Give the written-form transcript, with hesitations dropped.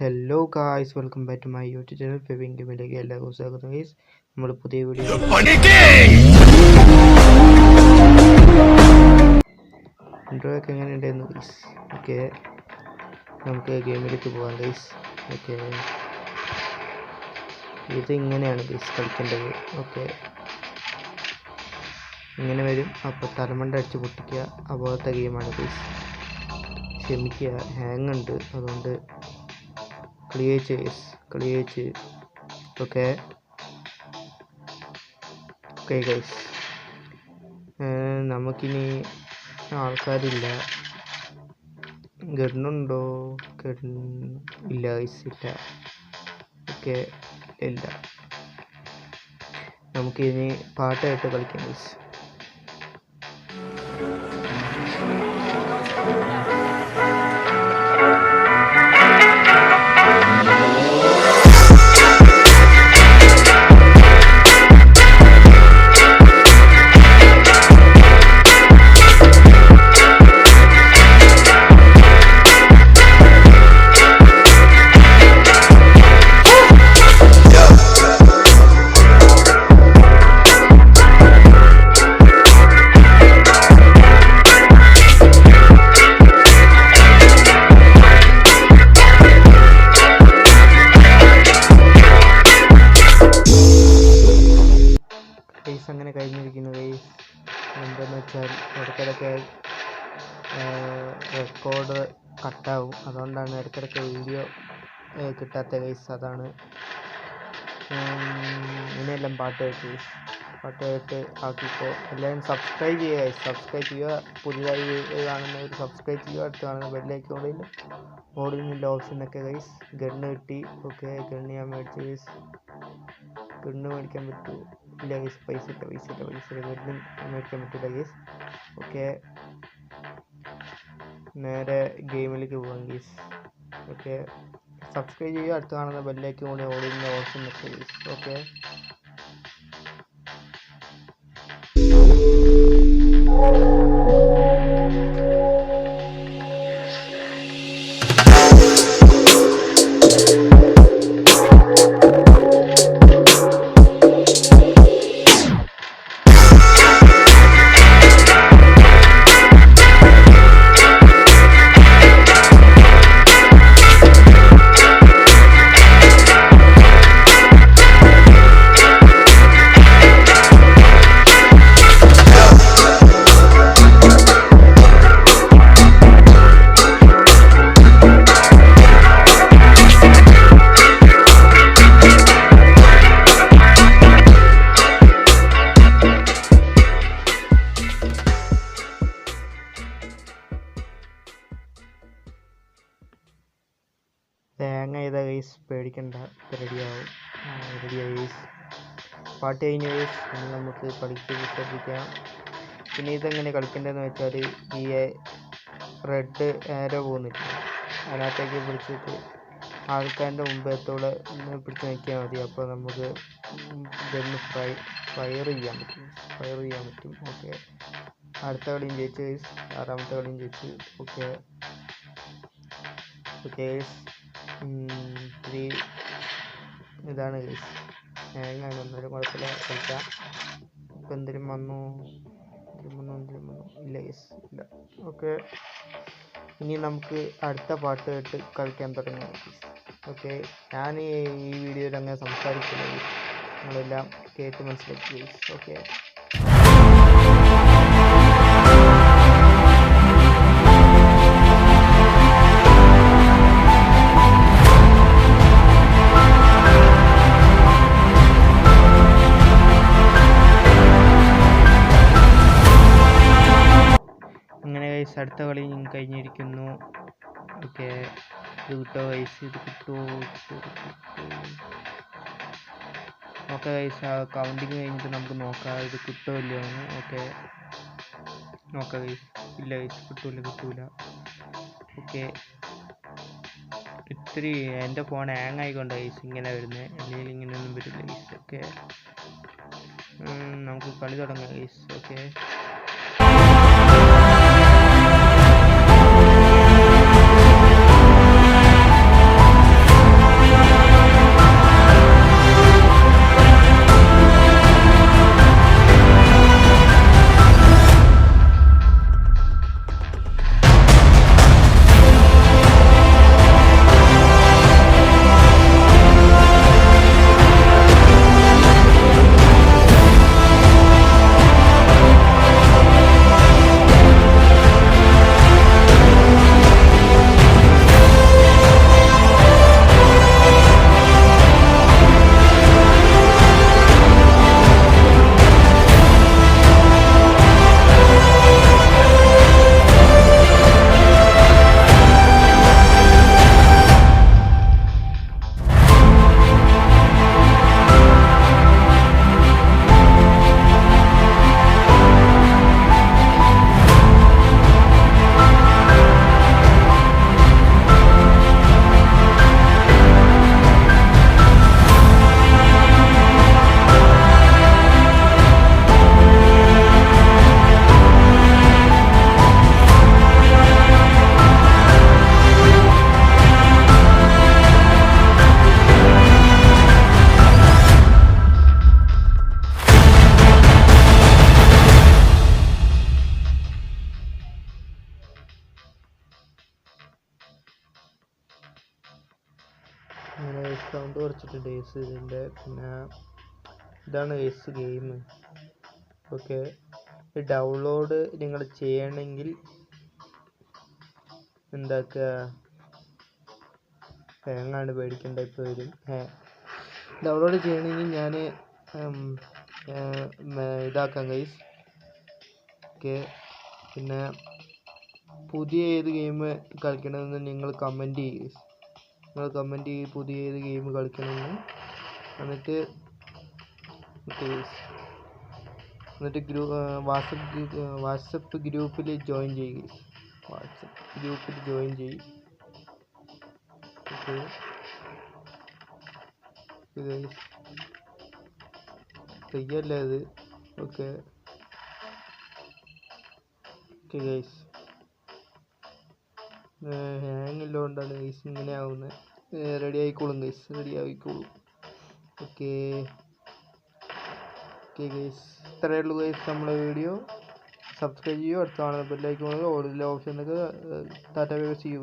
Hello guys, welcome back to my YouTube channel Febin ഗെയിമിലേക്ക് എല്ലാവർക്കും സ്വാഗതം ഗൈസ്. നമ്മൾ പുതിയ വീഡിയോ ഇൻട്രോ ഒക്കെ എങ്ങനെ ഉണ്ടായിരുന്നു ഗൈസ്? ഓക്കെ, നമുക്ക് ഗെയിമിലേക്ക് പോകാം ഗൈസ്. ഓക്കെ, ഇത് ഇങ്ങനെയാണ് ഗൈസ് കളിക്കേണ്ടത്. ഓക്കെ, ഇങ്ങനെ വരും. അപ്പോൾ തലമണ്ട അടിച്ച് പൊട്ടിക്കുക. അപോലത്തെ ഗെയിമാണ് ഗൈസ്. ക്ഷമിക്കുക, ഹാങ് ഉണ്ട്, അതുകൊണ്ട് കളിയേച്ച്. ഓക്കെ ഗൈസ്, നമുക്കിനി ആൾക്കാരില്ല. ഗണ്ണുണ്ടോ? ഇല്ല ഗൈസ്, ഇല്ല. ഓക്കെ, ഇല്ല. നമുക്കിനി പാട്ടായിട്ട് കളിക്കാം ഗൈസ്. അങ്ങനെ കഴിഞ്ഞിരിക്കുന്നു ഗൈസ്. എന്താണെന്ന് വെച്ചാൽ ഇടയ്ക്കിടയ്ക്ക് റെക്കോർഡ് കട്ടാവും, അതുകൊണ്ടാണ് ഇടയ്ക്കിടയ്ക്ക് വീഡിയോ കിട്ടാത്ത ഗൈസ്. അതാണ്. ഇനിയെല്ലാം പാട്ടായിട്ട് ആക്കിക്കോ. എല്ലാവരും സബ്സ്ക്രൈബ് ചെയ്യുക ഗൈസ്. സബ്സ്ക്രൈബ് ചെയ്യുക. പുതിയതായി കാണുന്നവർ സബ്സ്ക്രൈബ് ചെയ്യുക. അടുത്ത് കാണുന്ന ബെല്ലൈക്കോണിൽ ഓടുന്നില്ല ഓപ്ഷനൊക്കെ ഗൈസ്. ഗണ്ണ് കിട്ടി. ഓക്കെ, ഗണ്ണ് ഞാൻ മേടിച്ചു ഗൈസ്. ഗണ്ണ് മേടിക്കാൻ പറ്റൂ? ഇല്ല ഗൈസ്, പൈസ ഇല്ല. ഗണ്ണ് മേടിക്കാൻ പറ്റില്ല ഗൈസ്. ഓക്കെ, നേരെ ഗെയിമിലേക്ക് പോകാം ഗൈസ്. ഓക്കെ, സബ്സ്ക്രൈബ് ചെയ്യുക. അടുത്ത് കാണുന്ന ബെല്ലൈക്കൺ കൂടി ഓടുന്ന ഓപ്ഷൻ വെക്കുക ഗൈസ്. ഓക്കെ, തേങ്ങ ചെയ്ത ഗൈസ്, പേടിക്കണ്ട, റെഡിയാവും. റെഡിയായി ഗൈസ്. പാട്ട് കഴിഞ്ഞ ഗൈസ്. ഇനി നമുക്ക് കളിച്ച് ശ്രദ്ധിക്കാം. പിന്നെ ഇതെങ്ങനെ കളിക്കേണ്ടതെന്ന് വെച്ചാൽ, ഈ റെഡ് ആരോ പോകുന്നില്ല, അതിനകത്തേക്ക് പിടിച്ചിട്ട് ആൾക്കാരുടെ മുമ്പത്തോടെ പിടിച്ച് നിൽക്കിയാൽ മതി. അപ്പോൾ നമുക്ക് ഇതൊന്ന് ഫയർ ചെയ്യാൻ പറ്റും. ഓക്കെ, അടുത്ത കളിയും ജയിച്ചു ഗൈസ്. 6ാമത്തെ കളിയും ജയിച്ചു. ഓക്കെ ഗൈസ്, ഇതാണ് ഗൈസ്. ഹാങ്ങാണ്, എന്നാലും കുഴപ്പമില്ല, കളിക്കാം. ഇപ്പം എന്തെങ്കിലും വന്നു? ഇല്ല ഗൈസ്, ഇല്ല. ഓക്കെ, ഇനി നമുക്ക് അടുത്ത പാട്ട് കേട്ട് കളിക്കാൻ തുടങ്ങാം ഗൈസ്. ഓക്കെ, ഞാൻ ഈ വീഡിയോയിൽ അങ്ങനെ സംസാരിക്കില്ല ഗൈസ്, നിങ്ങളെല്ലാം കേട്ട് മനസ്സിലാക്കി ഗൈസ്. ഓക്കെ, അടുത്ത കളി കഴിഞ്ഞിരിക്കുന്നു. ഓക്കെ, ഇത് കിട്ടോ ഗൈസ്? ഇത് കിട്ടുമോ? ഓക്കെ ഗൈസ്, ആ കൗണ്ടിങ് കഴിഞ്ഞിട്ട് നമുക്ക് നോക്കാം ഇത് കിട്ടുമോ ഇല്ലയോ എന്ന്. ഓക്കെ, നോക്കാം ഗൈസ്. ഇല്ല ഗൈസ്, കിട്ടൂല. ഓക്കെ, ഇത്തിരി എൻ്റെ ഫോൺ ഹാങ് ആയിക്കൊണ്ട് ഗൈസ് ഇങ്ങനെ വരുന്നത്, അല്ലെങ്കിൽ ഇങ്ങനെയൊന്നും വരില്ല ഗൈസ്. ഓക്കെ, നമുക്ക് കളി തുടങ്ങാം ഗൈസ്. ഓക്കെ, അങ്ങനെ സൗണ്ട് കുറച്ചിട്ടുണ്ട് ഗൈസ് ഇതിൻ്റെ. പിന്നെ ഇതാണ് ഗൈസ് ഗെയിം. ഓക്കെ, ഡൗൺലോഡ് നിങ്ങൾ ചെയ്യണമെങ്കിൽ എന്താക്കുക, ഹാങ്ങാണ്, പേടിക്കേണ്ട, ഇപ്പോൾ വരും. ഡൗൺലോഡ് ചെയ്യണമെങ്കിൽ ഞാൻ ഇതാക്കാം ഗൈസ്. ഓക്കെ, പിന്നെ പുതിയ ഏത് ഗെയിം കളിക്കണമെന്ന് നിങ്ങൾ കമൻറ്റ് ചെയ്യുക. നിങ്ങൾ കമൻറ്റ് ചെയ്ത് പുതിയ ഏത് ഗെയിം കളിക്കണമെന്ന്. എന്നിട്ട് വാട്സപ്പ് ഗ്രൂപ്പിൽ ജോയിൻ ചെയ്യുക. വാട്സപ്പ് ഗ്രൂപ്പിൽ ജോയിൻ ചെയ്യും. ഓക്കെ ഫ്രീയല്ലേ അത്. ഓക്കെ ഗൈസ്, ഹാങ് ഇല്ലോണ്ടാണ് ഗൈസ് ഇങ്ങനെ ആവുന്നത്. റെഡി ആയിക്കോളും ഗൈസ്, റെഡി ആയിക്കോളും. ഓക്കെ ഗൈസ്, ഇത്രയേ ഉള്ളൂ ഗൈസ് നമ്മളെ വീഡിയോ. സബ്സ്ക്രൈബ് ചെയ്യുക, അടുത്ത കാണുന്ന ബെല്ലൈക്കൺ ഓടില്ല option. Tata bye bye, see U.